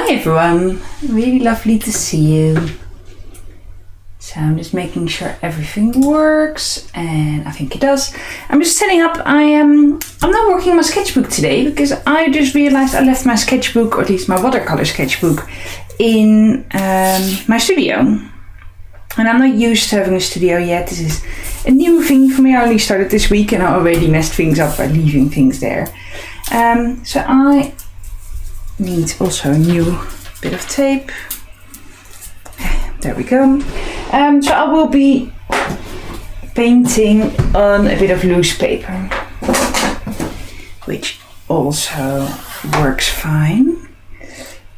Hi everyone, really lovely to see you. So I'm just making sure everything works, and I think it does. I'm just setting up. I'm not working on my sketchbook today because I just realized I left my sketchbook, or at least my watercolor sketchbook, in my studio. And I'm not used to having a studio yet. This is a new thing for me. I only started this week and I already messed things up by leaving things there. So I need also a new bit of tape. There we go. So I will be painting on a bit of loose paper, which also works fine.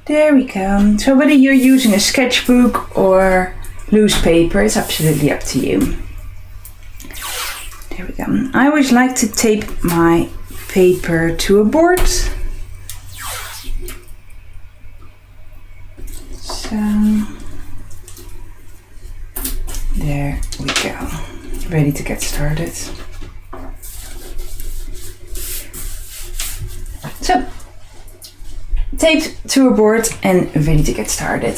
There we go. So whether you're using a sketchbook or loose paper, it's absolutely up to you. There we go. I always like to tape my paper to a board. So there we go. Ready to get started. So taped to a board and ready to get started.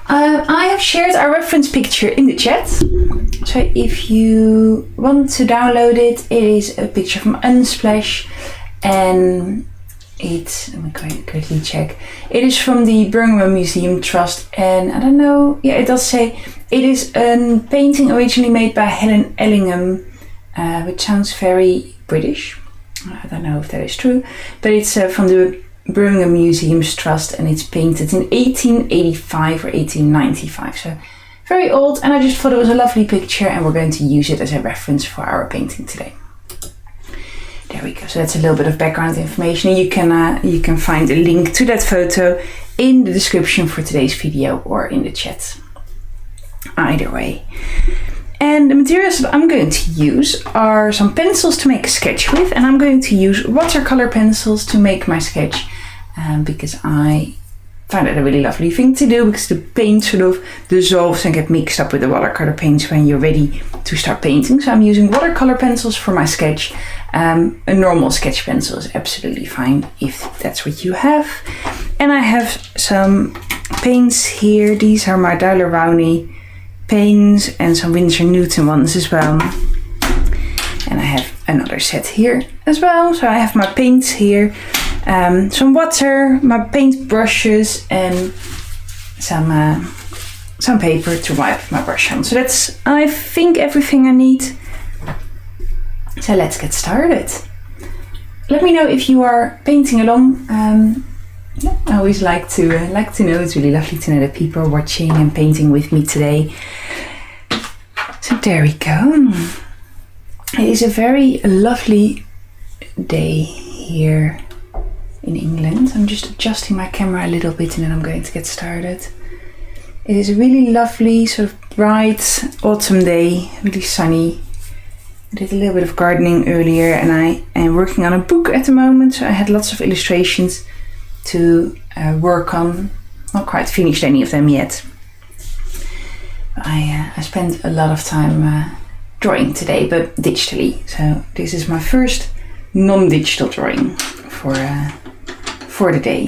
I have shared our reference picture in the chat. So if you want to download it, it is a picture from Unsplash, and let me quickly check. It is from the Birmingham Museum Trust, and I don't know, yeah, it does say it is a painting originally made by Helen Ellingham, which sounds very British. I don't know if that is true, but it's from the Birmingham Museums Trust, and it's painted in 1885 or 1895, so very old, and I just thought it was a lovely picture, and we're going to use it as a reference for our painting today. There we go. So that's a little bit of background information. You can find a link to that photo in the description for today's video or in the chat. Either way. And the materials that I'm going to use are some pencils to make a sketch with, and I'm going to use watercolor pencils to make my sketch because I find it a really lovely thing to do, because the paint sort of dissolves and get mixed up with the watercolor paints when you're ready to start painting. So I'm using watercolor pencils for my sketch. A normal sketch pencil is absolutely fine if that's what you have. And I have some paints here. These are my Daler Rowney paints and some Winsor Newton ones as well. And I have another set here as well. So I have my paints here, some water, my paint brushes, and some paper to wipe my brush on. So that's, I think, everything I need. So let's get started. Let me know if you are painting along. I always like to know. It's really lovely to know that people are watching and painting with me today. So there we go. It is a very lovely day here in England. I'm just adjusting my camera a little bit and then I'm going to get started. It is a really lovely, sort of bright autumn day, really sunny. I did a little bit of gardening earlier, and I am working on a book at the moment, so I had lots of illustrations to work on. Not quite finished any of them yet. I spent a lot of time drawing today, but digitally. So this is my first non-digital drawing for the day.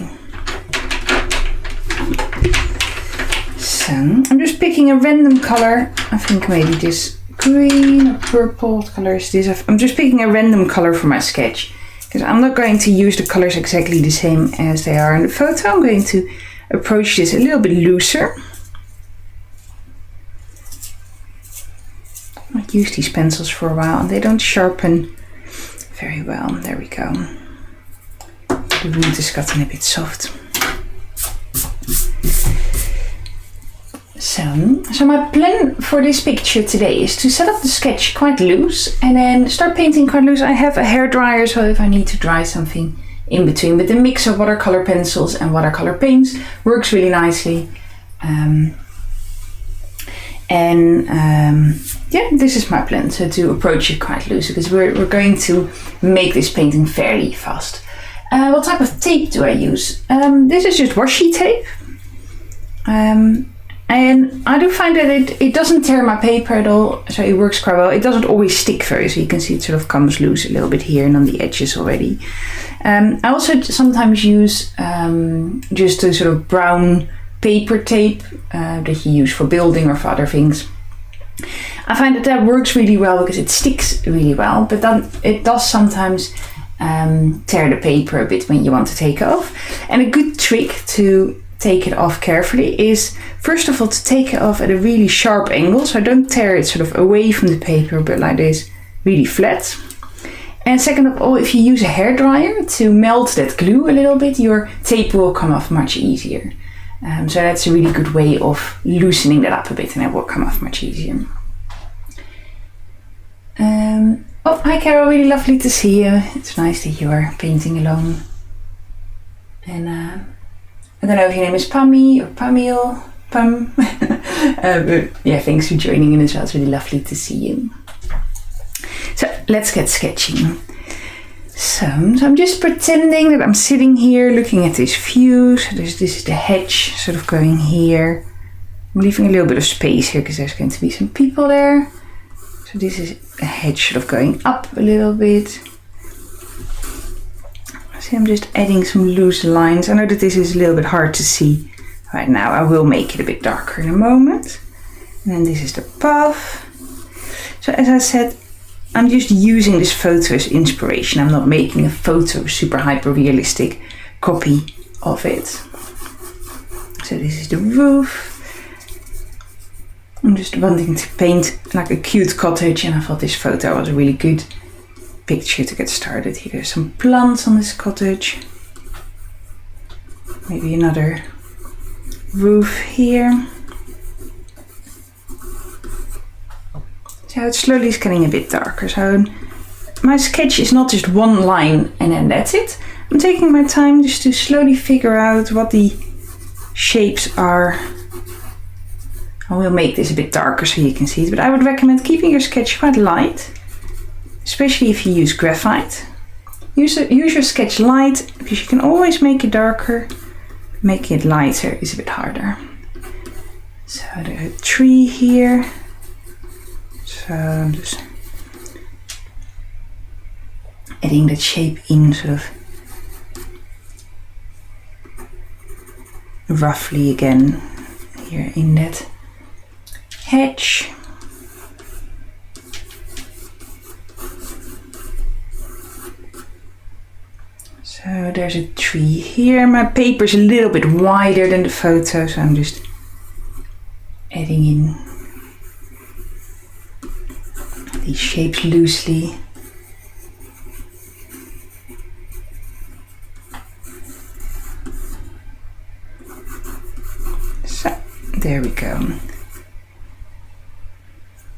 So I'm just picking a random color. I think maybe this green or purple. What color is this? I'm just picking a random color for my sketch, because I'm not going to use the colors exactly the same as they are in the photo. I'm going to approach this a little bit looser. I've used these pencils for a while and they don't sharpen very well. There we go. The wood has gotten a bit soft. So my plan for this picture today is to set up the sketch quite loose and then start painting quite loose. I have a hairdryer, so if I need to dry something in between, but the mix of watercolor pencils and watercolor paints works really nicely. Yeah, this is my plan, so to approach it quite loose, because we're going to make this painting fairly fast. What type of tape do I use? This is just washi tape. And I do find that it doesn't tear my paper at all, so it works quite well. It doesn't always stick very, so you can see it sort of comes loose a little bit here and on the edges already. I also sometimes use just a sort of brown paper tape that you use for building or for other things. I find that works really well because it sticks really well, but then it does sometimes tear the paper a bit when you want to take it off. And a good trick to take it off carefully is, first of all, to take it off at a really sharp angle, so don't tear it sort of away from the paper, but like this, really flat. And second of all, if you use a hairdryer to melt that glue a little bit, your tape will come off much easier. So that's a really good way of loosening that up a bit, and it will come off much easier. Oh, hi Carol, really lovely to see you. It's nice that you are painting along. And I don't know if your name is Pammy or Pamil, Pam. But yeah, thanks for joining in as well. It's really lovely to see you. So let's get sketching. So I'm just pretending that I'm sitting here looking at this view. So this is the hedge sort of going here. I'm leaving a little bit of space here because there's going to be some people there. So this is a hedge sort of going up a little bit. See, I'm just adding some loose lines. I know that this is a little bit hard to see right now. I will make it a bit darker in a moment. And then this is the path. So as I said, I'm just using this photo as inspiration. I'm not making a photo super hyper realistic copy of it. So this is the roof. I'm just wanting to paint like a cute cottage, and I thought this photo was a really good picture to get started. Here there's some plants on this cottage. Maybe another roof here. So it slowly is getting a bit darker. So my sketch is not just one line and then that's it. I'm taking my time just to slowly figure out what the shapes are. I will make this a bit darker so you can see it, but I would recommend keeping your sketch quite light, especially if you use graphite. Use your sketch light because you can always make it darker. Making it lighter is a bit harder. So there's a tree here. So I'm just adding that shape in sort of roughly again here in that hedge. So there's a tree here. My paper is a little bit wider than the photo, so I'm just adding in these shapes loosely. So there we go.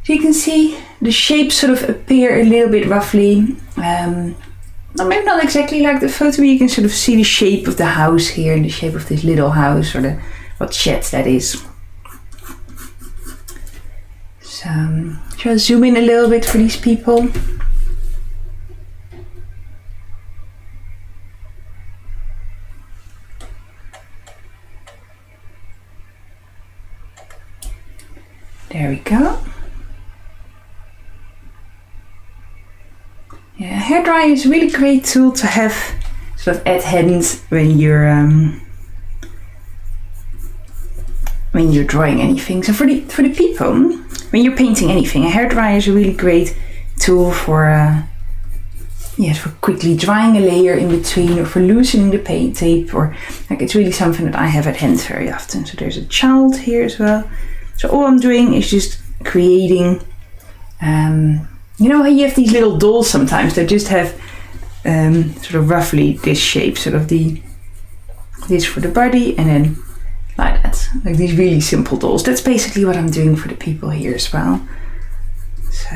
So you can see the shapes sort of appear a little bit roughly. Maybe not exactly like the photo, but you can sort of see the shape of the house here and the shape of this little house, or what shed that is. So shall I zoom in a little bit for these people? There we go. Yeah, hairdryer is a really great tool to have sort of at hand when you're drawing anything. So for the people, when you're painting anything, a hairdryer is a really great tool for for quickly drying a layer in between, or for loosening the paint tape, or like it's really something that I have at hand very often. So there's a child here as well. So all I'm doing is just creating. You know how you have these little dolls sometimes that just have sort of roughly this shape, sort of this for the body, and then like that, like these really simple dolls. That's basically what I'm doing for the people here as well. So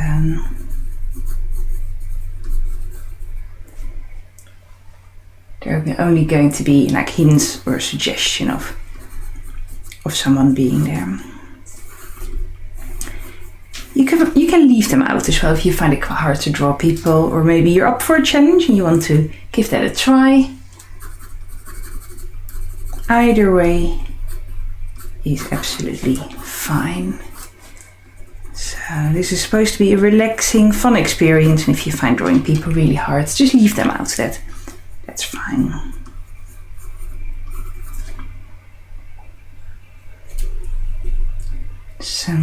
there are only going to be like hints or a suggestion of someone being there. You can leave them out as well if you find it quite hard to draw people, or maybe you're up for a challenge and you want to give that a try. Either way, is absolutely fine. So this is supposed to be a relaxing, fun experience, and if you find drawing people really hard, just leave them out. That's fine. So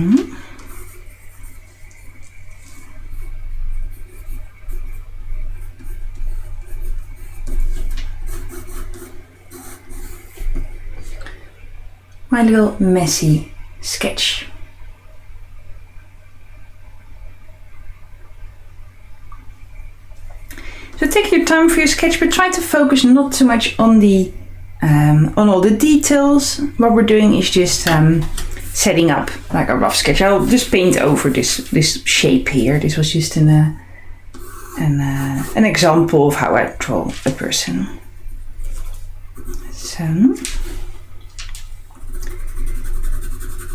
my little messy sketch. So take your time for your sketch, but try to focus not too much on the on all the details. What we're doing is just setting up like a rough sketch. I'll just paint over this shape here. This was just an example of how I draw a person. So,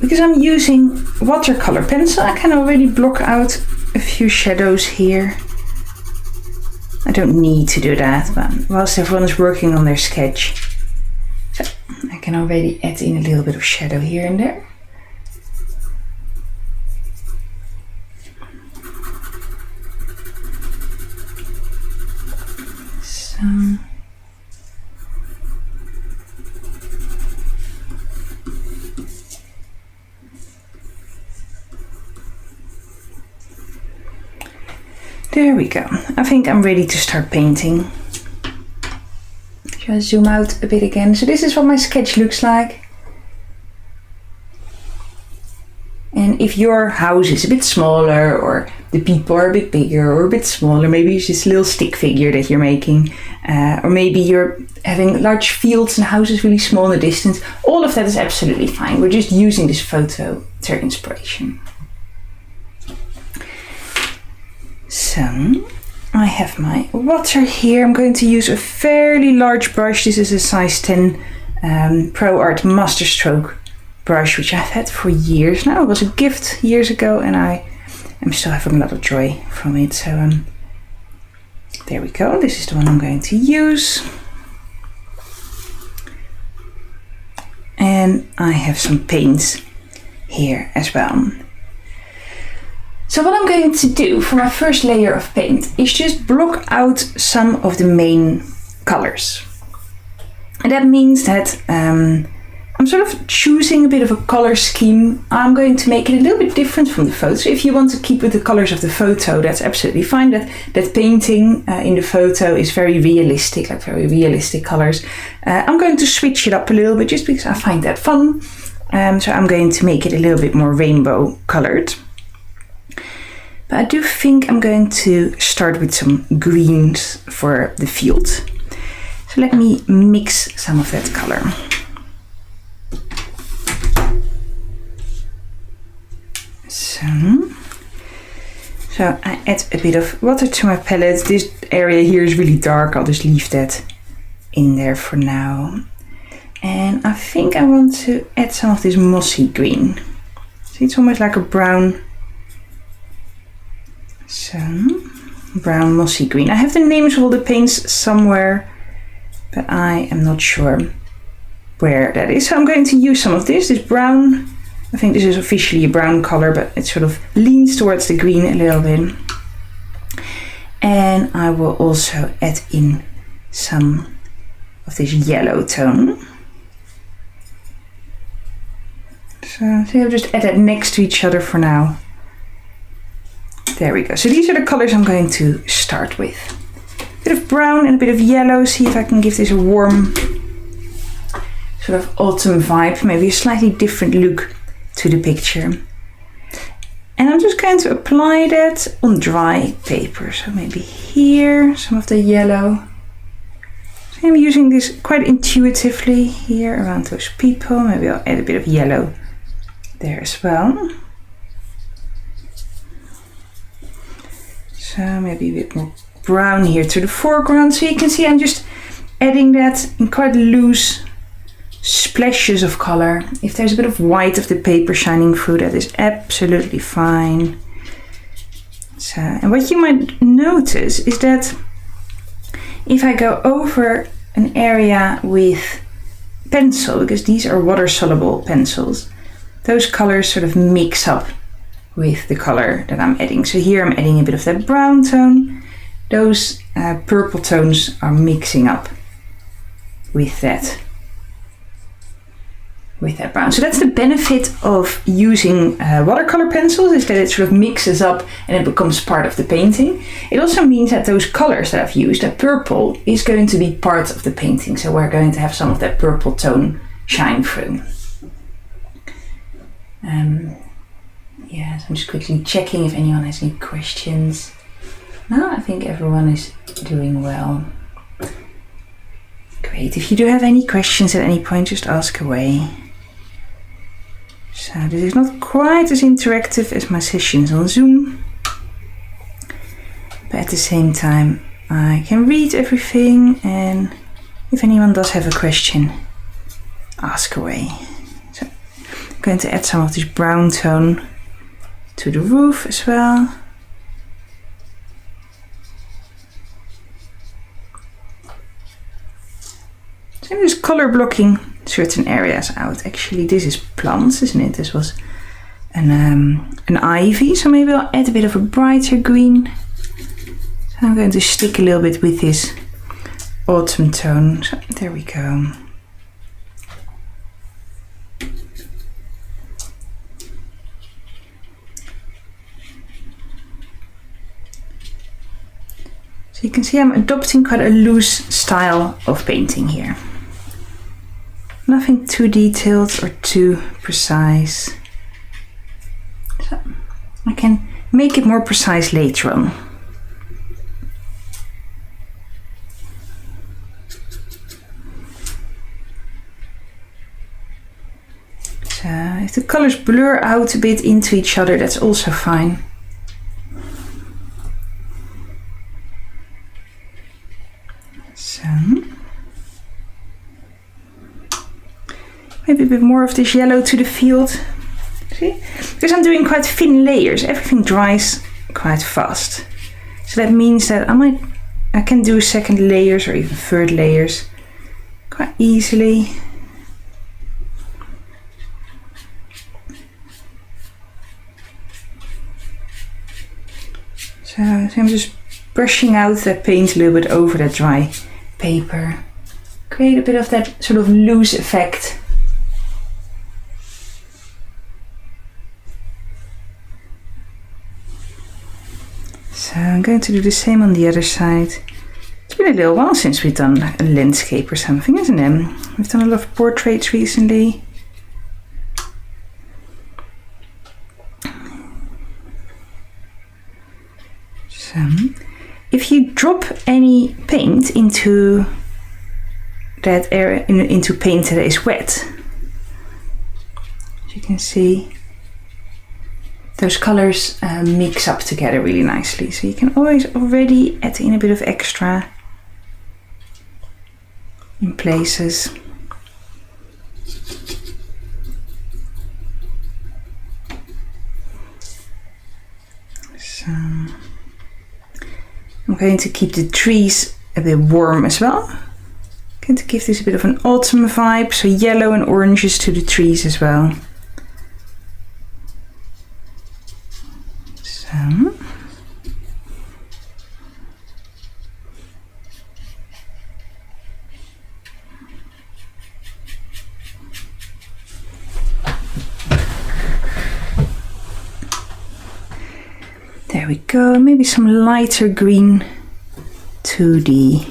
because I'm using watercolor pencil, I can already block out a few shadows here. I don't need to do that, but whilst everyone is working on their sketch, so I can already add in a little bit of shadow here and there. So there we go. I think I'm ready to start painting. Just zoom out a bit again. So this is what my sketch looks like. And if your house is a bit smaller, or the people are a bit bigger or a bit smaller, maybe it's just a little stick figure that you're making, or maybe you're having large fields and the house is really small in the distance, all of that is absolutely fine. We're just using this photo for inspiration. So I have my water here. I'm going to use a fairly large brush. This is a size 10 Pro Art Masterstroke brush, which I've had for years now. It was a gift years ago and I am still having a lot of joy from it. So there we go. This is the one I'm going to use. And I have some paints here as well. So what I'm going to do for my first layer of paint is just block out some of the main colors. And that means that I'm sort of choosing a bit of a color scheme. I'm going to make it a little bit different from the photo. So if you want to keep with the colors of the photo, that's absolutely fine. That painting in the photo is very realistic, like very realistic colors. I'm going to switch it up a little bit just because I find that fun. So I'm going to make it a little bit more rainbow colored. But I do think I'm going to start with some greens for the field. So let me mix some of that color. So I add a bit of water to my palette. This area here is really dark. I'll just leave that in there for now. And I think I want to add some of this mossy green. See, it's almost like a brown. So, brown mossy green. I have the names of all the paints somewhere, but I am not sure where that is. So I'm going to use some of this brown. I think this is officially a brown color, but it sort of leans towards the green a little bit. And I will also add in some of this yellow tone. So I'll just add that next to each other for now. There we go. So these are the colors I'm going to start with. A bit of brown and a bit of yellow. See if I can give this a warm sort of autumn vibe. Maybe a slightly different look to the picture. And I'm just going to apply that on dry paper. So maybe here, some of the yellow. So I'm using this quite intuitively here around those people. Maybe I'll add a bit of yellow there as well. So maybe a bit more brown here to the foreground. So you can see I'm just adding that in quite loose splashes of color. If there's a bit of white of the paper shining through, that is absolutely fine. So, and what you might notice is that if I go over an area with pencil, because these are water soluble pencils, those colors sort of mix up with the color that I'm adding. So here I'm adding a bit of that brown tone. Those purple tones are mixing up with that brown. So that's the benefit of using watercolor pencils, is that it sort of mixes up and it becomes part of the painting. It also means that those colors that I've used, that purple, is going to be part of the painting. So we're going to have some of that purple tone shine through. Yes, I'm just quickly checking if anyone has any questions. No, I think everyone is doing well. Great. If you do have any questions at any point, just ask away. So this is not quite as interactive as my sessions on Zoom, but at the same time I can read everything, and if anyone does have a question, ask away. So I'm going to add some of this brown tone to the roof as well. So I'm just color blocking certain areas out. Actually, this is plants, isn't it? This was an ivy, so maybe I'll add a bit of a brighter green. So I'm going to stick a little bit with this autumn tone. So there we go. So you can see I'm adopting quite a loose style of painting here. Nothing too detailed or too precise. So I can make it more precise later on. So if the colors blur out a bit into each other, that's also fine. So maybe a bit more of this yellow to the field. See? Because I'm doing quite thin layers, everything dries quite fast. So that means that I can do second layers or even third layers quite easily. So I'm just brushing out that paint a little bit over that dry paper. Create a bit of that sort of loose effect. So I'm going to do the same on the other side. It's been a little while since we've done a landscape or something, isn't it? We've done a lot of portraits recently. So if you drop any paint into that area, into paint that is wet, as you can see, those colors mix up together really nicely. So you can always already add in a bit of extra in places. So I'm going to keep the trees a bit warm as well. I'm going to give this a bit of an autumn vibe, so yellow and oranges to the trees as well. So there we go, maybe some lighter green to the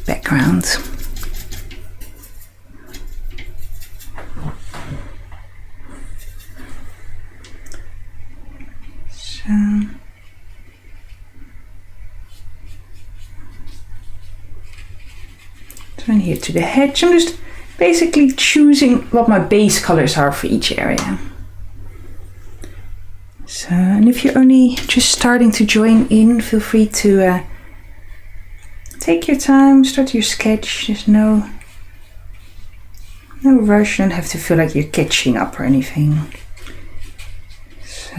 background. So turn here to the hedge. I'm just basically choosing what my base colors are for each area. So, and if you're only just starting to join in, feel free to take your time, start your sketch. There's no rush. You don't have to feel like you're catching up or anything. So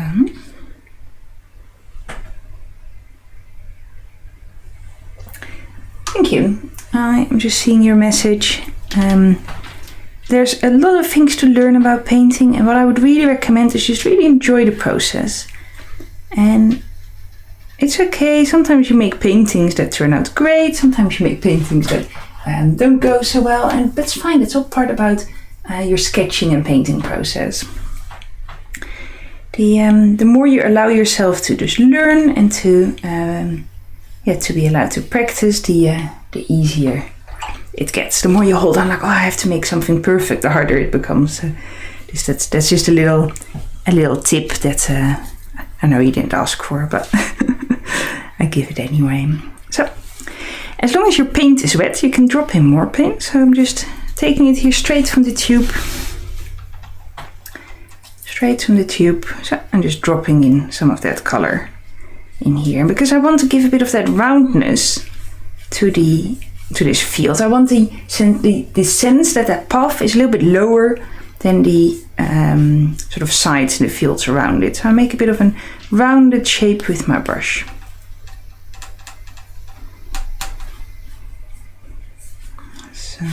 thank you. I'm just seeing your message. There's a lot of things to learn about painting, and what I would really recommend is just really enjoy the process. And it's okay, sometimes you make paintings that turn out great, sometimes you make paintings that don't go so well, and that's fine. It's all part about your sketching and painting process. The more you allow yourself to just learn and to be allowed to practice, the easier it gets. The more you hold on, like, oh, I have to make something perfect, the harder it becomes. That's just a little tip that I know you didn't ask for, but I give it anyway. So, as long as your paint is wet, you can drop in more paint. So I'm just taking it here straight from the tube. So I'm just dropping in some of that color in here. And because I want to give a bit of that roundness to this field, I want the sense that that path is a little bit lower than the sort of sides and the fields around it. So I make a bit of a rounded shape with my brush. So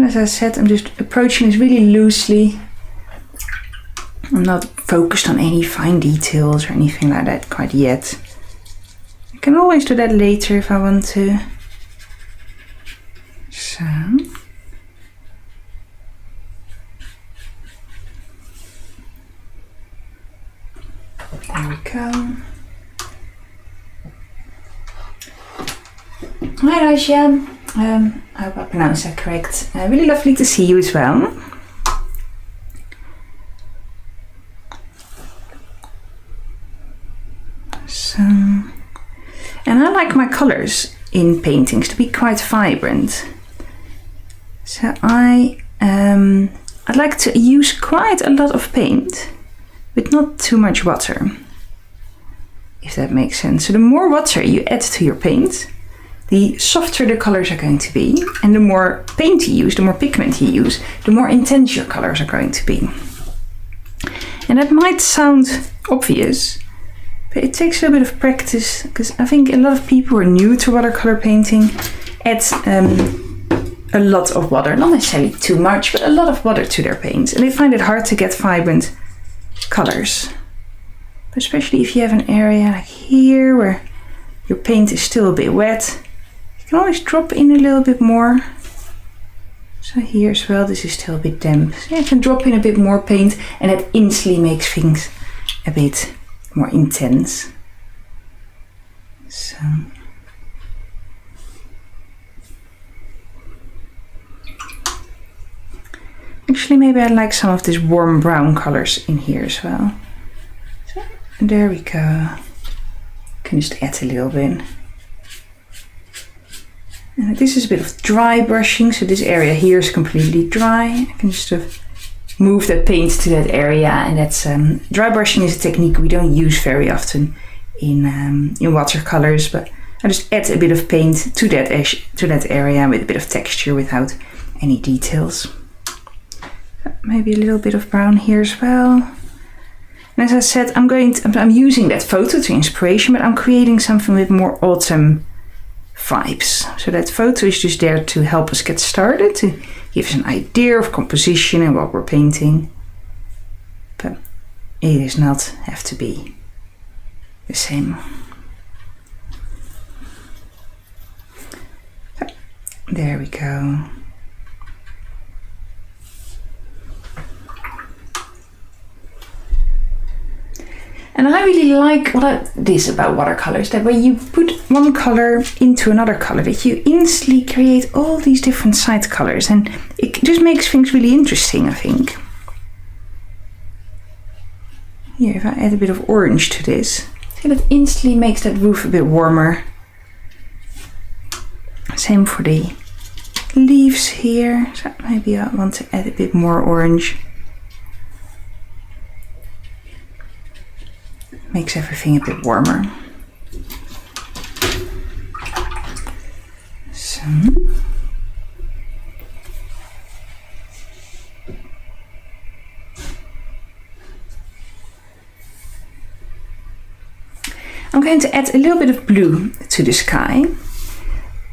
as I said, I'm just approaching this really loosely. I'm not focused on any fine details or anything like that quite yet. I can always do that later if I want to. So. There we go. Hi Raja, I hope I pronounced that correct. Really lovely to see you as well. So, and I like my colors in paintings to be quite vibrant. So I'd like to use quite a lot of paint, but not too much water, if that makes sense. So the more water you add to your paint, the softer the colors are going to be, and the more paint you use, the more pigment you use, the more intense your colors are going to be. And that might sound obvious, but it takes a bit of practice, because I think a lot of people who are new to watercolor painting add a lot of water, not necessarily too much, but a lot of water to their paints, and they find it hard to get vibrant colors. But especially if you have an area like here where your paint is still a bit wet, you can always drop in a little bit more. So here as well, this is still a bit damp. So you can drop in a bit more paint, and that instantly makes things a bit more intense. So. Actually, maybe I like some of this warm brown colors in here as well. So, there we go. Can just add a little bit. And this is a bit of dry brushing, so this area here is completely dry. I can just sort of move that paint to that area, and that's dry brushing is a technique we don't use very often in watercolors, but I just add a bit of paint to that area with a bit of texture without any details. Maybe a little bit of brown here as well. And as I said, I'm using that photo to inspiration, but I'm creating something with more autumn vibes. So that photo is just there to help us get started, to give us an idea of composition and what we're painting. But it does not have to be the same. So, there we go. And I really like this about watercolors, that when you put one color into another color, that you instantly create all these different side colors, and it just makes things really interesting, I think. Here, if I add a bit of orange to this, see, that instantly makes that roof a bit warmer. Same for the leaves here, so maybe I want to add a bit more orange. Makes everything a bit warmer. So. I'm going to add a little bit of blue to the sky.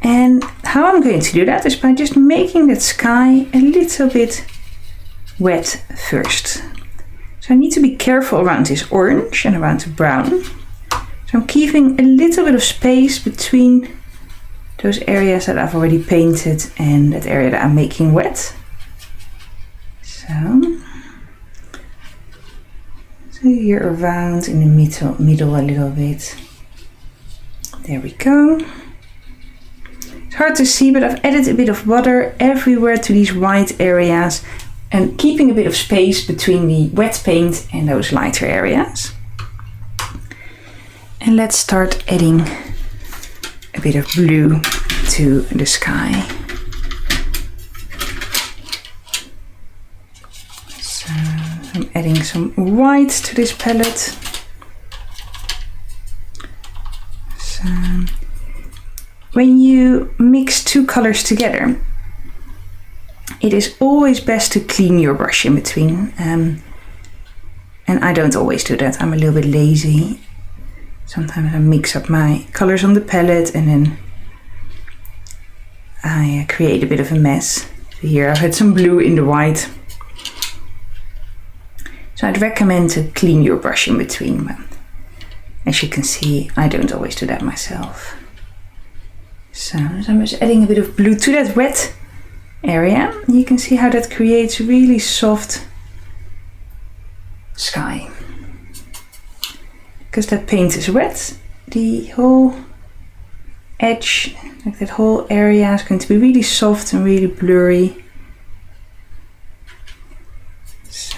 And how I'm going to do that is by just making that sky a little bit wet first. So I need to be careful around this orange and around the brown. So I'm keeping a little bit of space between those areas that I've already painted and that area that I'm making wet. So here around in the middle a little bit. There we go. It's hard to see, but I've added a bit of water everywhere to these white areas and keeping a bit of space between the wet paint and those lighter areas. And let's start adding a bit of blue to the sky. So I'm adding some white to this palette. So when you mix two colors together, it is always best to clean your brush in between. And I don't always do that. I'm a little bit lazy. Sometimes I mix up my colors on the palette and then I create a bit of a mess. So here I've had some blue in the white. So I'd recommend to clean your brush in between. But as you can see, I don't always do that myself. So I'm just adding a bit of blue to that wet area. You can see how that creates a really soft sky. Because that paint is wet, the whole edge, like that whole area, is going to be really soft and really blurry. So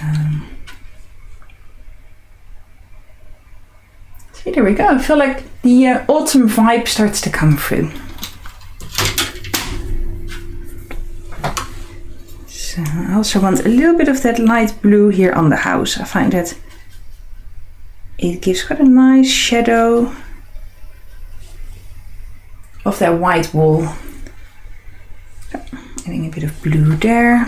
see, there we go. I feel like the autumn vibe starts to come through. So I also want a little bit of that light blue here on the house. I find that it gives quite a nice shadow of that white wall. So, adding a bit of blue there.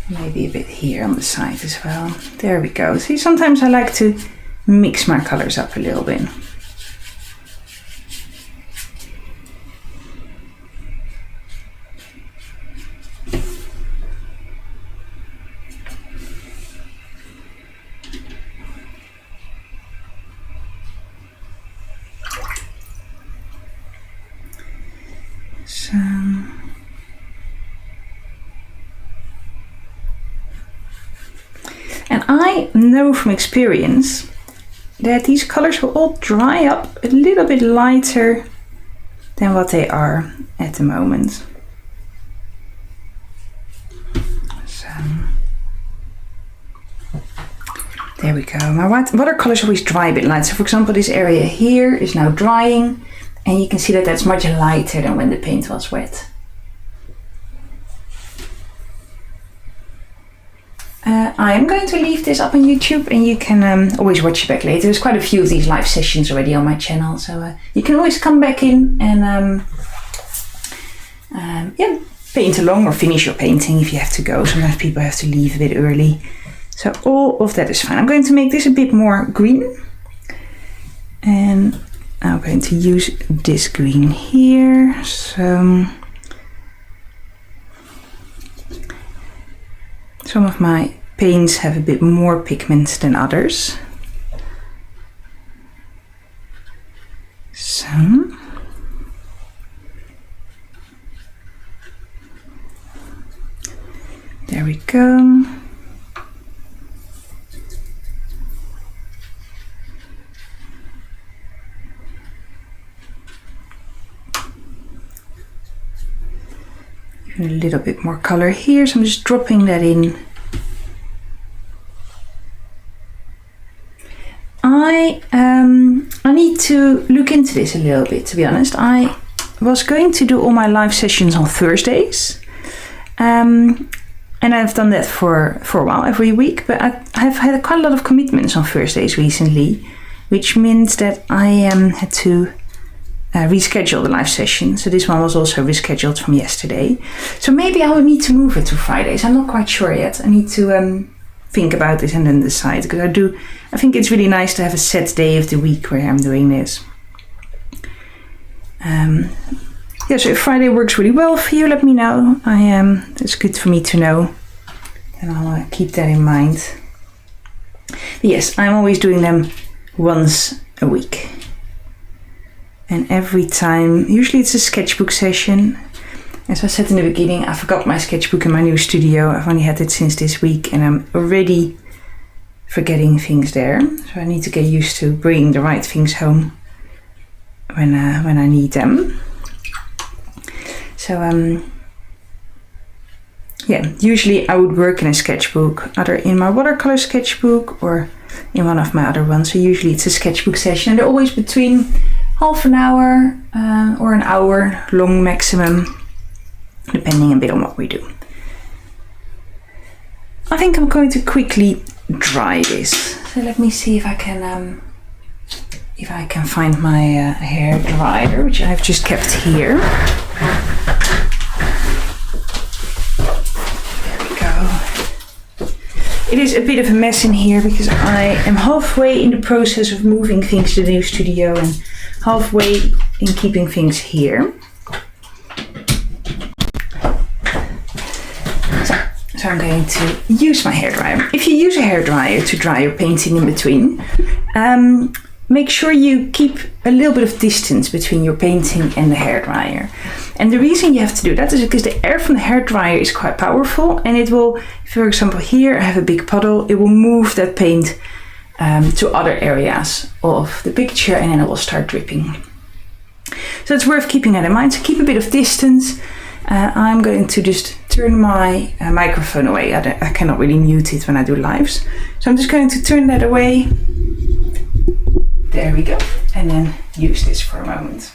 Maybe a bit here on the side as well. There we go. See, sometimes I like to mix my colors up a little bit. And I know from experience that these colors will all dry up a little bit lighter than what they are at the moment. So there we go. My watercolors always dry a bit light. So for example, this area here is now drying and you can see that that's much lighter than when the paint was wet. I am going to leave this up on YouTube and you can always watch it back later. There's quite a few of these live sessions already on my channel, so you can always come back in and yeah, paint along or finish your painting if you have to go. Sometimes people have to leave a bit early. So all of that is fine. I'm going to make this a bit more green. And I'm going to use this green here. So some of my paints have a bit more pigment than others. So there we go. Even a little bit more color here, so I'm just dropping that in. I need to look into this a little bit, to be honest. I was going to do all my live sessions on Thursdays. And I've done that for a while, every week, but I've had quite a lot of commitments on Thursdays recently, which means that I had to reschedule the live session. So this one was also rescheduled from yesterday. So maybe I will need to move it to Fridays. I'm not quite sure yet. I need to think about this and then decide, because I think it's really nice to have a set day of the week where I'm doing this. So if Friday works really well for you, let me know. It's good for me to know, and I'll keep that in mind. But yes, I'm always doing them once a week. And every time, usually it's a sketchbook session. As I said in the beginning, I forgot my sketchbook in my new studio. I've only had it since this week and I'm already forgetting things there. So I need to get used to bringing the right things home when I need them. So usually I would work in a sketchbook, either in my watercolor sketchbook or in one of my other ones. So usually it's a sketchbook session, and they're always between half an hour or an hour long maximum, depending a bit on what we do. I think I'm going to quickly dry this. So let me see if I can find my hair dryer, which I've just kept here. There we go. It is a bit of a mess in here because I am halfway in the process of moving things to the new studio and halfway in keeping things here. So I'm going to use my hairdryer. If you use a hairdryer to dry your painting in between, make sure you keep a little bit of distance between your painting and the hairdryer. And the reason you have to do that is because the air from the hairdryer is quite powerful, and it will, for example here I have a big puddle, it will move that paint to other areas of the picture, and then it will start dripping. So it's worth keeping that in mind. So keep a bit of distance. I'm going to just turn my microphone away. I cannot really mute it when I do lives. So I'm just going to turn that away. There we go. And then use this for a moment.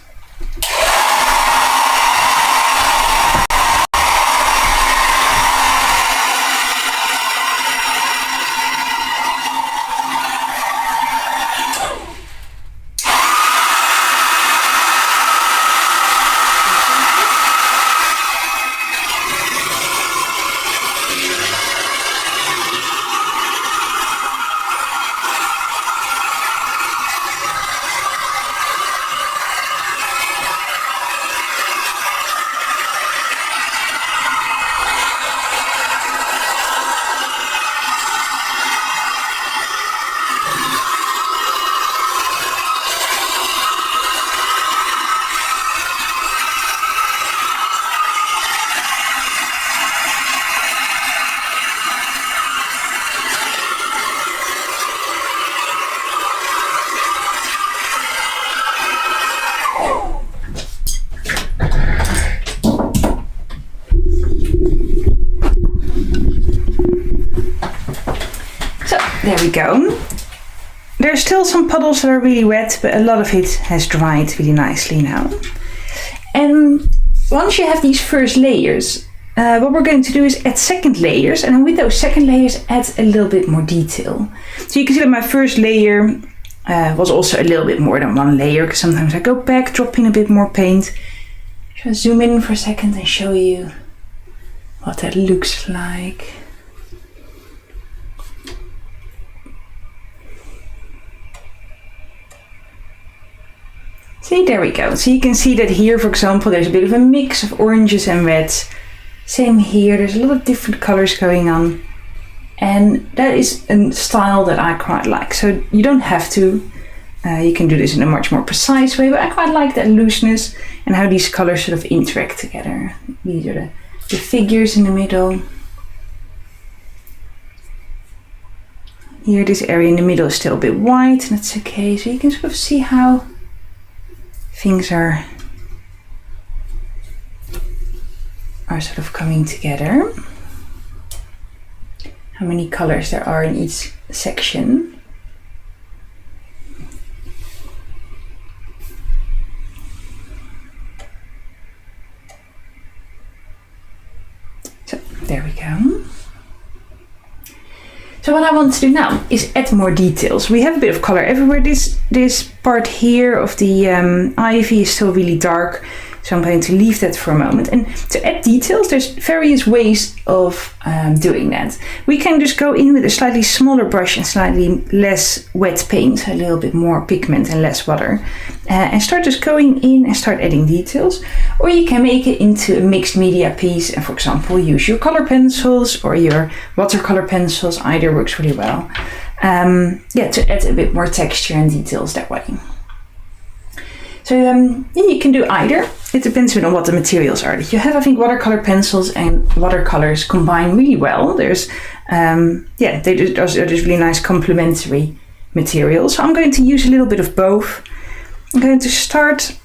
There we go. There's still some puddles that are really wet, but a lot of it has dried really nicely now. And once you have these first layers, what we're going to do is add second layers, and with those second layers add a little bit more detail. So you can see that my first layer was also a little bit more than one layer, because sometimes I go back, drop in a bit more paint. So I'll zoom in for a second and show you what that looks like. See, there we go. So you can see that here, for example, there's a bit of a mix of oranges and reds. Same here, there's a lot of different colors going on. And that is a style that I quite like. So you don't have to, you can do this in a much more precise way, but I quite like that looseness and how these colors sort of interact together. These are the figures in the middle. Here, this area in the middle is still a bit white, and that's okay. So you can sort of see how things are sort of coming together. How many colors there are in each section. So there we go. So what I want to do now is add more details. We have a bit of color everywhere. This part here of the ivy is still really dark, so I'm going to leave that for a moment. And to add details, there's various ways of doing that. We can just go in with a slightly smaller brush and slightly less wet paint, a little bit more pigment and less water, and start just going in and start adding details. Or you can make it into a mixed media piece and, for example, use your color pencils or your watercolor pencils. Either works really well. To add a bit more texture and details that way. So you can do either. It depends on what the materials are that you have. I think watercolor pencils and watercolors combine really well. There's those are just really nice complementary materials. So I'm going to use a little bit of both. I'm going to start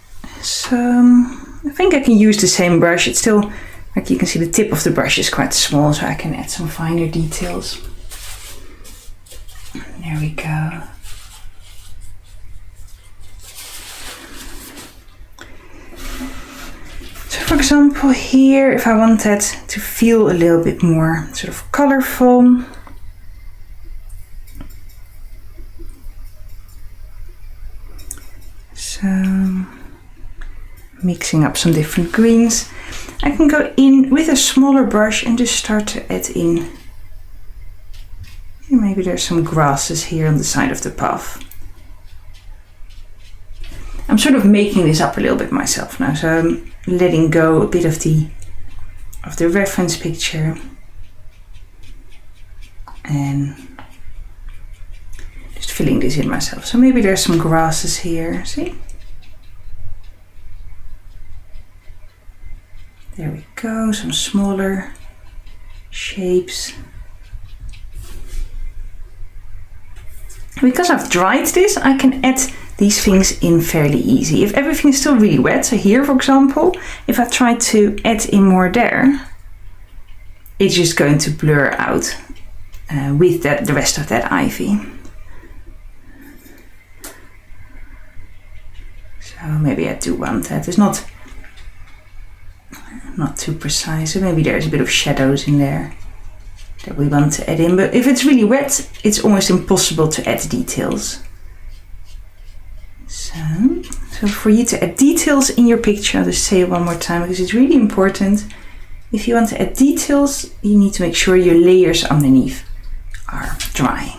I think I can use the same brush. It's still, like you can see, the tip of the brush is quite small, so I can add some finer details. There we go. So for example here, if I want that to feel a little bit more sort of colorful, so mixing up some different greens, I can go in with a smaller brush and just start to add in. Maybe there's some grasses here on the side of the path. I'm sort of making this up a little bit myself now, so I'm letting go a bit of the reference picture and just filling this in myself. So maybe there's some grasses here, see? There we go, some smaller shapes. Because I've dried this, I can add these things in fairly easy. If everything is still really wet, so here for example, if I try to add in more there, it's just going to blur out with the rest of that ivy. So maybe I do want that. It's not too precise, so maybe there's a bit of shadows in there that we want to add in, but if it's really wet, it's almost impossible to add details. So for you to add details in your picture, I'll just say it one more time because it's really important. If you want to add details, you need to make sure your layers underneath are dry.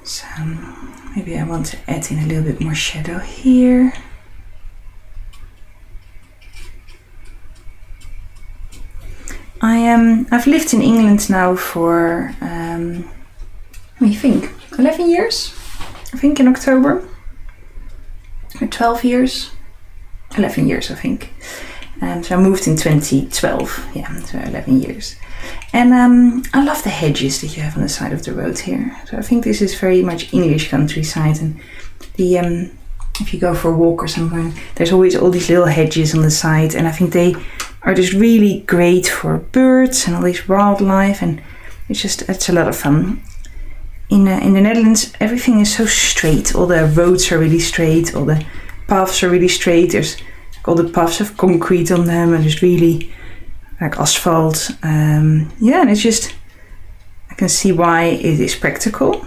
So maybe I want to add in a little bit more shadow here. I've lived in England now for, let me think, 11 years, I think, in October, or 12 years, 11 years, I think. So I moved in 2012, yeah, so 11 years. And I love the hedges that you have on the side of the road here. So I think this is very much English countryside, and the if you go for a walk or somewhere, there's always all these little hedges on the side, and I think they are just really great for birds and all this wildlife, and it's a lot of fun. In the Netherlands, everything is so straight. All the roads are really straight, all the paths are really straight. There's all the paths have concrete on them and just really like asphalt. And it's just, I can see why it is practical.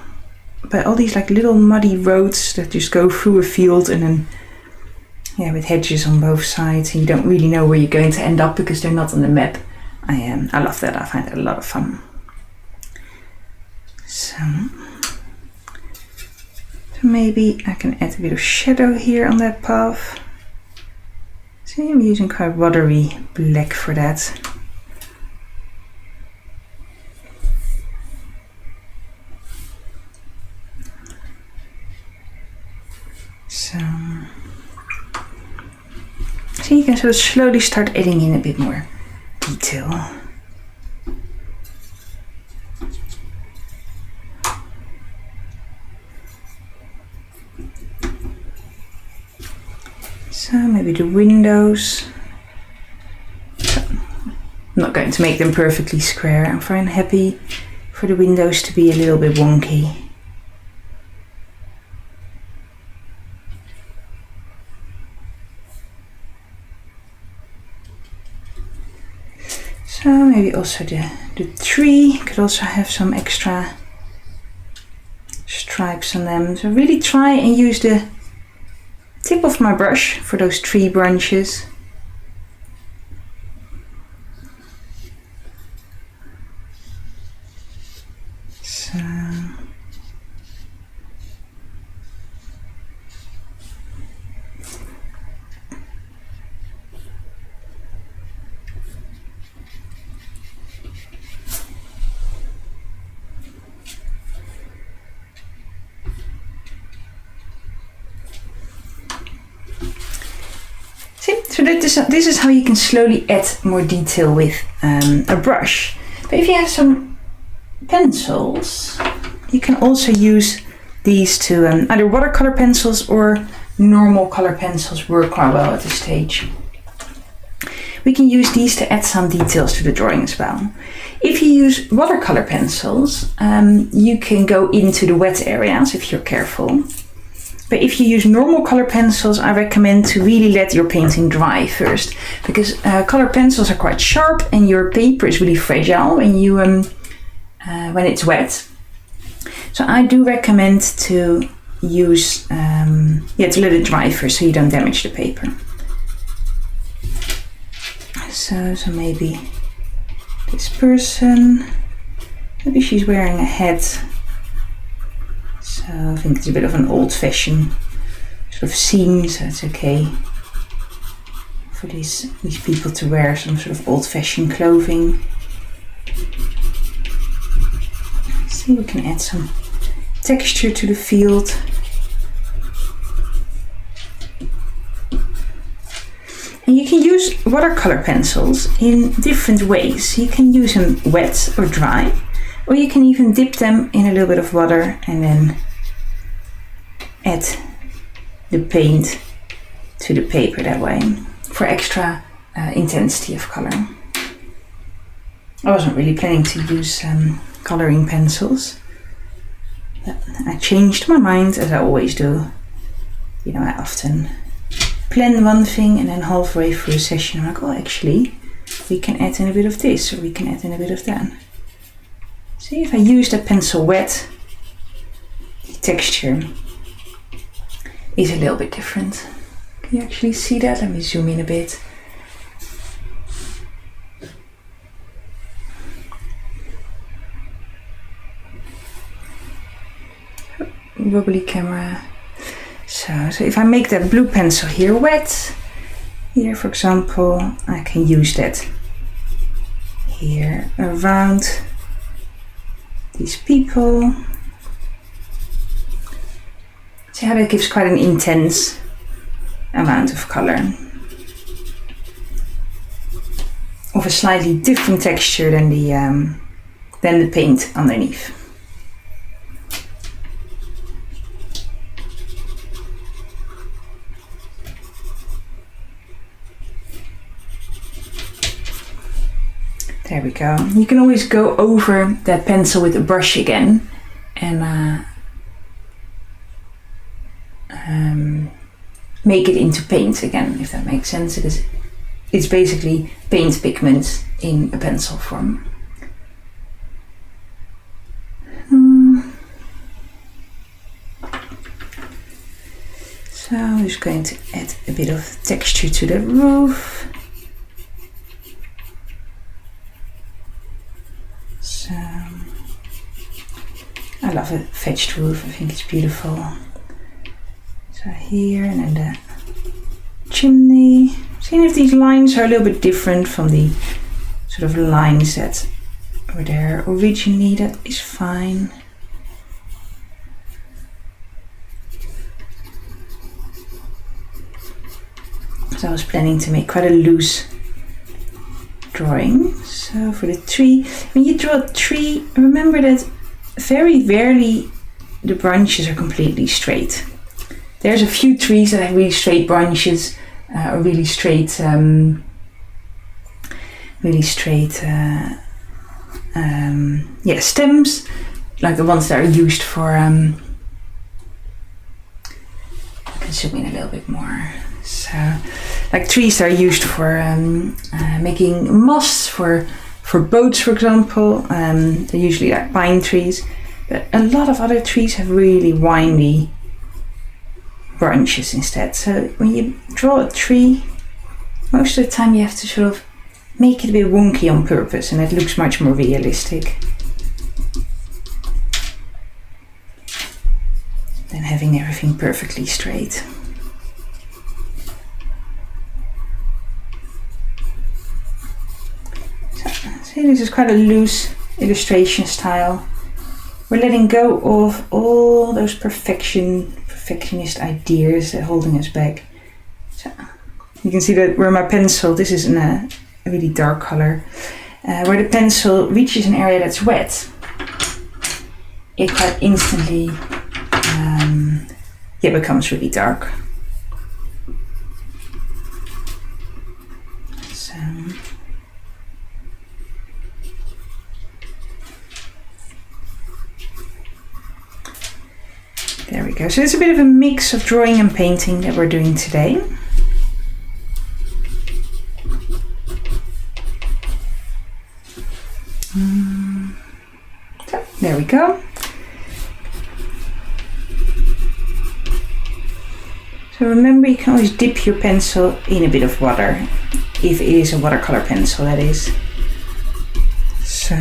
But all these like little muddy roads that just go through a field, and then with hedges on both sides, and you don't really know where you're going to end up because they're not on the map. I love that. I find it a lot of fun. So maybe I can add a bit of shadow here on that path. See, I'm using quite watery black for that. So you can sort of slowly start adding in a bit more detail. So maybe the windows. So, I'm not going to make them perfectly square. I'm very happy for the windows to be a little bit wonky. So maybe also the tree could also have some extra stripes on them. So really try and use the tip of my brush for those tree branches. So So this is how you can slowly add more detail with a brush. But if you have some pencils, you can also use these to either watercolor pencils or normal color pencils work quite well at this stage. We can use these to add some details to the drawing as well. If you use watercolor pencils, you can go into the wet areas if you're careful. But if you use normal color pencils, I recommend to really let your painting dry first, because color pencils are quite sharp and your paper is really fragile when it's wet. So I do recommend to use, to let it dry first so you don't damage the paper. So maybe this person, maybe she's wearing a hat. So I think it's a bit of an old-fashioned sort of scene, so it's okay for these people to wear some sort of old-fashioned clothing. See, we can add some texture to the field. And you can use watercolor pencils in different ways. You can use them wet or dry, or you can even dip them in a little bit of water and then add the paint to the paper that way for extra intensity of color. I wasn't really planning to use coloring pencils, but I changed my mind, as I always do. You know, I often plan one thing and then halfway through a session I'm like, oh, actually we can add in a bit of this, or we can add in a bit of that. See, if I use that pencil wet, the texture is a little bit different. Can you actually see that? Let me zoom in a bit. Wobbly camera. So if I make that blue pencil here wet, here for example, I can use that here around these people. See how that gives quite an intense amount of color, of a slightly different texture than the paint underneath. There we go. You can always go over that pencil with a brush again and make it into paint again, if that makes sense. It's basically paint pigments in a pencil form. So I'm just going to add a bit of texture to the roof. So I love a thatched roof, I think it's beautiful. So here, and then the chimney. Seeing if these lines are a little bit different from the sort of lines that were there originally, that is fine. So I was planning to make quite a loose drawing. So for the tree, when you draw a tree, remember that very rarely the branches are completely straight. There's a few trees that have really straight branches, or really straight stems, like the ones that are used for. I can zoom in a little bit more. So, like trees that are used for making moss, for for boats, for example. They're usually like pine trees, but a lot of other trees have really windy branches instead. So when you draw a tree, most of the time you have to sort of make it a bit wonky on purpose, and it looks much more realistic than having everything perfectly straight. So this is quite a loose illustration style. We're letting go of all those perfectionist ideas that are holding us back. So you can see that where my pencil, this is in a really dark color, where the pencil reaches an area that's wet, it quite instantly becomes really dark. So there we go. So it's a bit of a mix of drawing and painting that we're doing today. So there we go. So remember, you can always dip your pencil in a bit of water, if it is a watercolor pencil, that is. So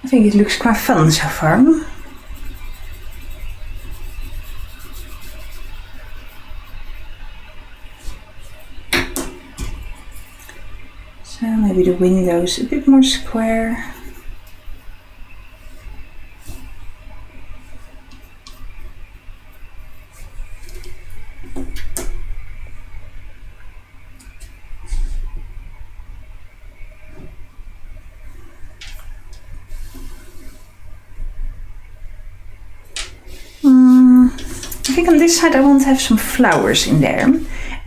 I think it looks quite fun so far. So maybe the windows a bit more square. I think on this side I want to have some flowers in there.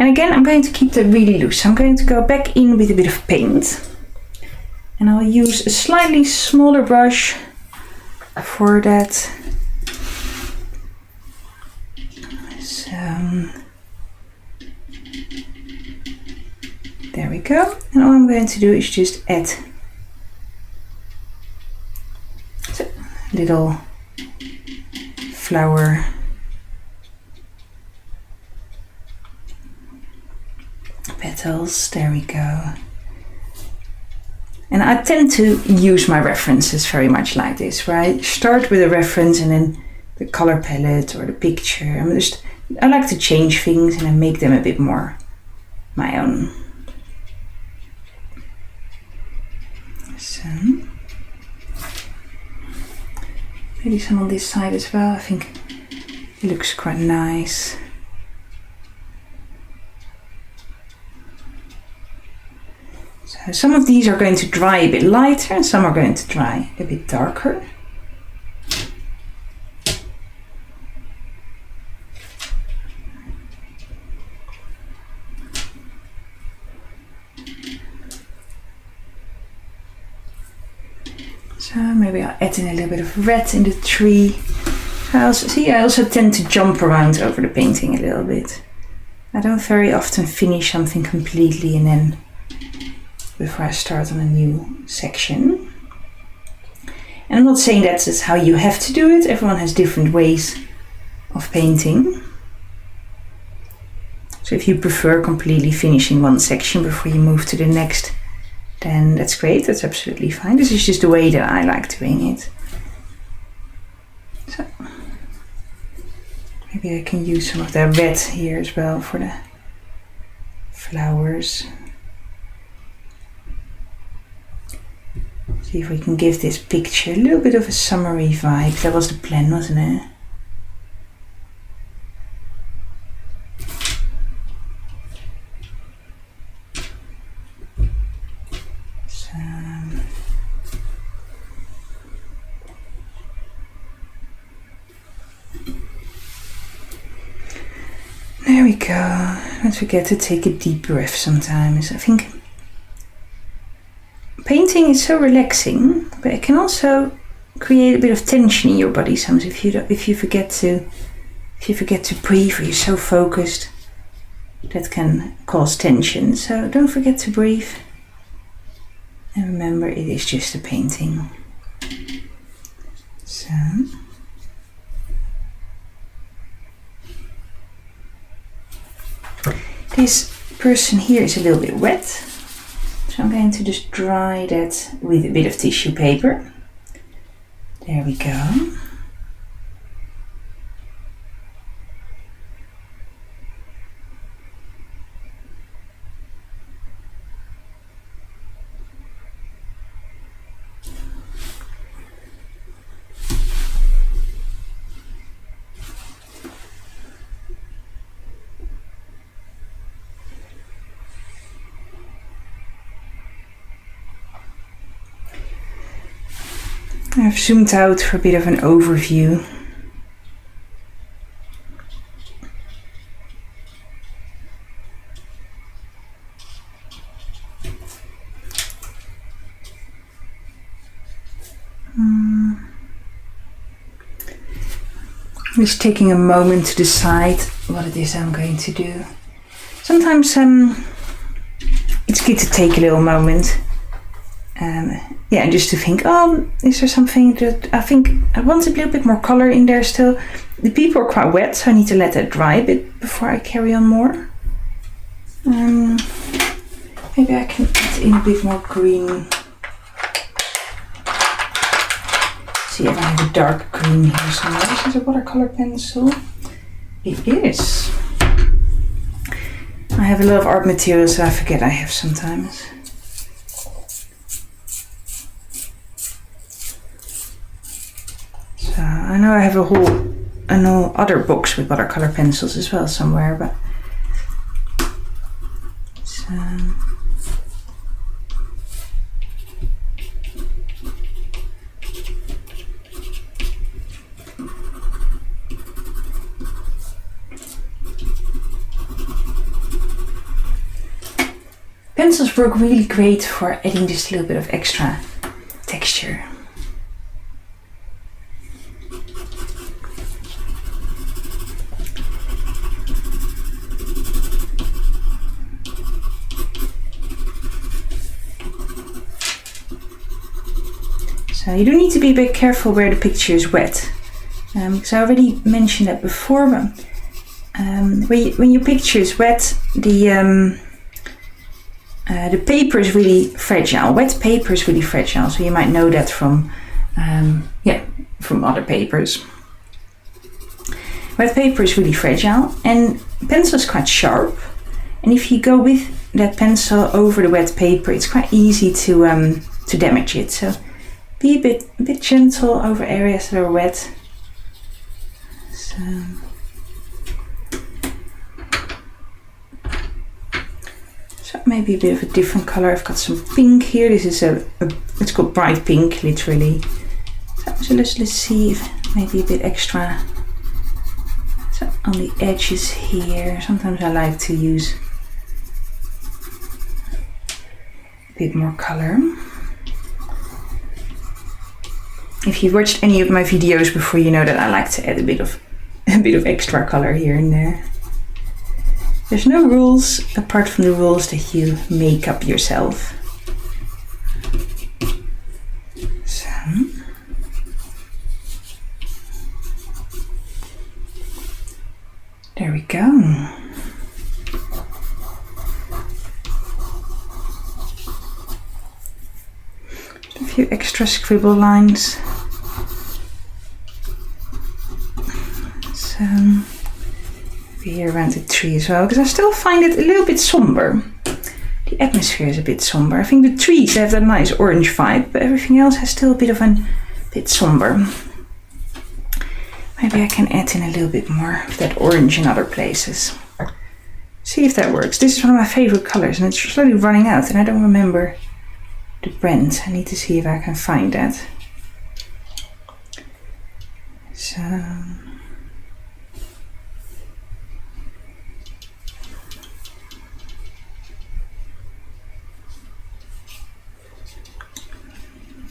And again, I'm going to keep that really loose. I'm going to go back in with a bit of paint. And I'll use a slightly smaller brush for that. So, there we go. And all I'm going to do is just add little flower petals. There we go. And I tend to use my references very much like this, right? Start with a reference and then the color palette or the picture. I like to change things and then make them a bit more my own. So maybe some on this side as well. I think it looks quite nice. So some of these are going to dry a bit lighter and some are going to dry a bit darker. So maybe I'll add in a little bit of red in the tree. I also tend to jump around over the painting a little bit. I don't very often finish something completely and then before I start on a new section. And I'm not saying that's how you have to do it. Everyone has different ways of painting. So if you prefer completely finishing one section before you move to the next, then that's great. That's absolutely fine. This is just the way that I like doing it. So maybe I can use some of that red here as well for the flowers. See if we can give this picture a little bit of a summery vibe. That was the plan, wasn't it? So there we go. Don't forget to take a deep breath sometimes. I think painting is so relaxing, but it can also create a bit of tension in your body sometimes if you forget to if you forget to breathe or you're so focused, that can cause tension. So don't forget to breathe. And remember, it is just a painting. So. This person here is a little bit wet. So I'm going to just dry that with a bit of tissue paper. There we go. I've zoomed out for a bit of an overview. Just taking a moment to decide what it is I'm going to do. Sometimes it's good to take a little moment. Yeah, and just to think, oh, is there something that I think I want a little bit more color in there still. The people are quite wet, so I need to let that dry a bit before I carry on more. Maybe I can add in a bit more green. See if I have a dark green here somewhere. Is this a watercolor pencil? It is. I have a lot of art materials that I forget I have sometimes. I know I have a whole other box with watercolor pencils as well somewhere, but so pencils work really great for adding just a little bit of extra texture. You do need to be a bit careful where the picture is wet, because I already mentioned that before, but when your picture is wet, the paper is really fragile. Wet paper is really fragile, so you might know that from other papers. Wet paper is really fragile, and pencil is quite sharp, and if you go with that pencil over the wet paper, it's quite easy to damage it. So be a bit gentle over areas that are wet. So maybe a bit of a different color. I've got some pink here. This is it's called bright pink, literally. So let's see if maybe a bit extra. So on the edges here, sometimes I like to use a bit more color. If you've watched any of my videos before, you know that I like to add a bit of extra color here and there. There's no rules apart from the rules that you make up yourself. So there we go. A few extra scribble lines. So here around the tree as well, because I still find it a little bit somber. The atmosphere is a bit somber. I think the trees have that nice orange vibe, but everything else has still a bit of a bit somber. Maybe I can add in a little bit more of that orange in other places. See if that works. This is one of my favorite colors, and it's slowly running out, and I don't remember the brand. I need to see if I can find that. So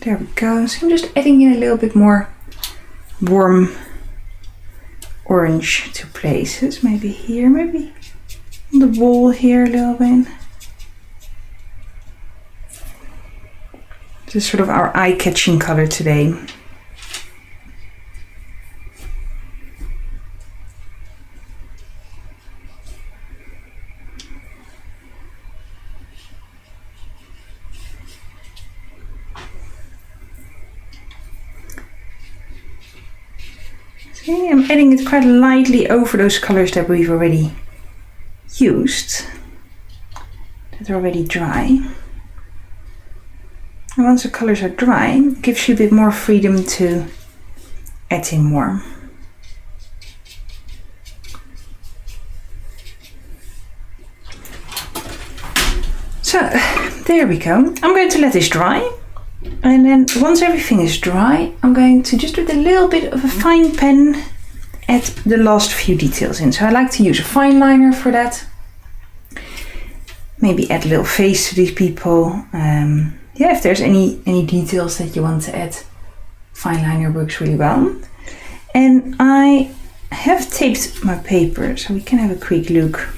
there we go. So I'm just adding in a little bit more warm orange to places. Maybe here, maybe on the wall here a little bit. This is sort of our eye-catching color today. Okay, I'm adding it quite lightly over those colors that we've already used, that are already dry. And once the colors are dry, it gives you a bit more freedom to add in more. So there we go. I'm going to let this dry. And then once everything is dry, I'm going to just with a little bit of a fine pen add the last few details in. So I like to use a fine liner for that. Maybe add a little face to these people. Yeah, if there's any details that you want to add, fine liner works really well. And I have taped my paper, so we can have a quick look.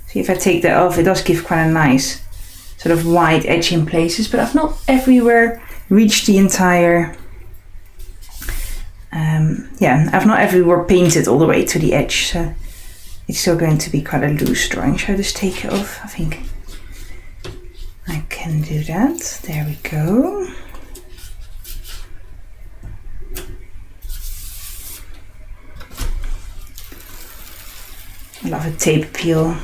See, if I take that off, it does give quite a nice sort of wide edge in places, but I've not everywhere reached the entire, I've not everywhere painted all the way to the edge, so it's still going to be quite a loose drawing. Should I just take it off? I think I can do that. There we go. I love a tape peel.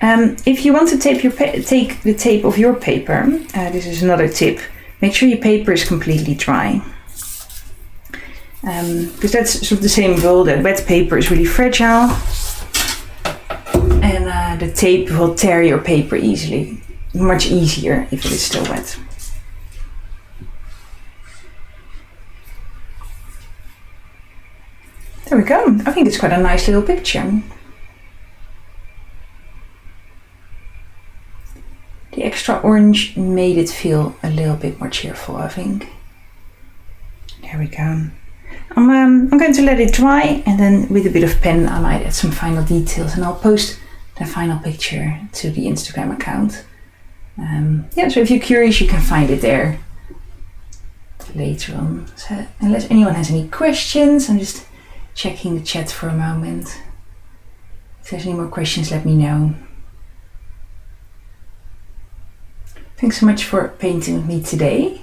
If you want to take the tape off your paper, this is another tip. Make sure your paper is completely dry. Because that's sort of the same rule that wet paper is really fragile. And the tape will tear your paper easily. Much easier if it is still wet. There we go. I think it's quite a nice little picture. The extra orange made it feel a little bit more cheerful, I think. There we go. I'm going to let it dry, and then with a bit of pen I might add some final details, and I'll post the final picture to the Instagram account. So if you're curious, you can find it there later on. So unless anyone has any questions, I'm just checking the chat for a moment. If there's any more questions, let me know. Thanks so much for painting with me today.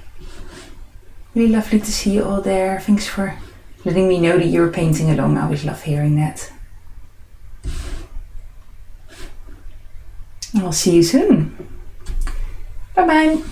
Really lovely to see you all there. Thanks for letting me know that you're painting along. I always love hearing that. And I'll see you soon. Bye bye.